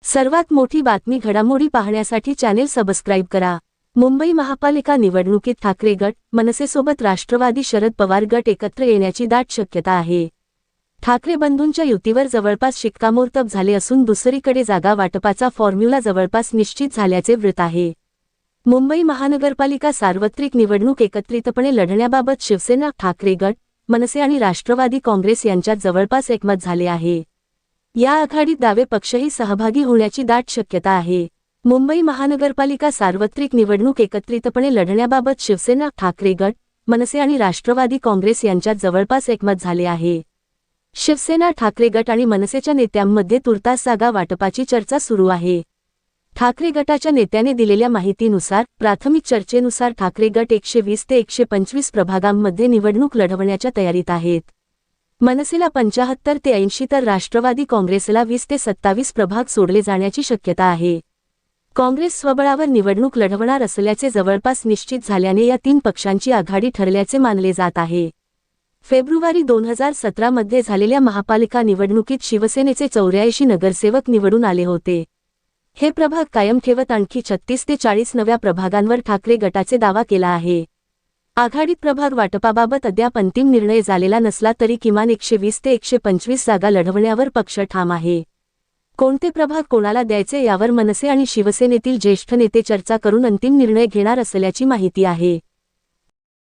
सर्वात मोठी बातमी घडामोडी पाहण्यासाठी चॅनेल सबस्क्राइब करा। मुंबई महापालिका निवडणुकीत ठाकरे गट, मनसेसोबत राष्ट्रवादी शरद पवार गट एकत्र येण्याची दाट शक्यता आहे। ठाकरे बंधूंच्या युतीवर जवळपास शिक्कामोर्तब झाले असून दुसरीकडे जागा वाटपाचा फॉर्म्युला जवळपास निश्चित झाल्याचे वृत्त आहे। मुंबई महानगरपालिका सार्वत्रिक निवडणूक एकत्रितपणे लढण्याबाबत शिवसेना, ठाकरे गट, मनसे आणि राष्ट्रवादी काँग्रेस यांच्यात जवळपास एकमत झाले आहे। या आघाडीत डावे पक्षही सहभागी होण्याची दाट शक्यता आहे। मुंबई महानगरपालिका सार्वत्रिक निवडणूक एकत्रितपणे लढण्याबाबत शिवसेना, ठाकरे गट, मनसे आणि राष्ट्रवादी काँग्रेस यांच्यात जवळपास एकमत झाले आहे। शिवसेना, ठाकरे गट आणि मनसेच्या नेत्यांमध्ये तुर्तास जागा वाटपाची चर्चा सुरू आहे। ठाकरे गटाच्या नेत्याने दिलेल्या माहितीनुसार, प्राथमिक चर्चेनुसार ठाकरे गट 120 ते 125 प्रभागांमध्ये निवडणूक लढवण्याच्या तयारीत आहेत। मनसेला 75 ते 80 तर राष्ट्रवादी काँग्रेसला 20 ते 27 प्रभाग सोडले जाण्याची शक्यता आहे। काँग्रेस स्वबळावर निवडणूक लढवणार असल्याचे जवळपास निश्चित झाल्याने या तीन पक्षांची आघाडी ठरल्याचे मानले जात आहे। फेब्रुवारी 2017 मध्ये झालेल्या महापालिका निवडणुकीत शिवसेनेचे 84 नगरसेवक निवडून आले होते। हे प्रभाग कायम ठेवत आणखी 36 ते 40 नव्या प्रभागांवर ठाकरे गटाचे दावा केला आहे। आघाडीत प्रभाग वाटपाबाबत अद्याप अंतिम निर्णय झालेला नसला तरी किमान 120 ते 125 जागा लढवण्यावर पक्ष ठाम आहे। कोणते प्रभाग कोणाला द्यायचे यावर मनसे आणि शिवसेनेतील ज्येष्ठ नेते चर्चा करून अंतिम निर्णय घेणार असल्याची माहिती आहे।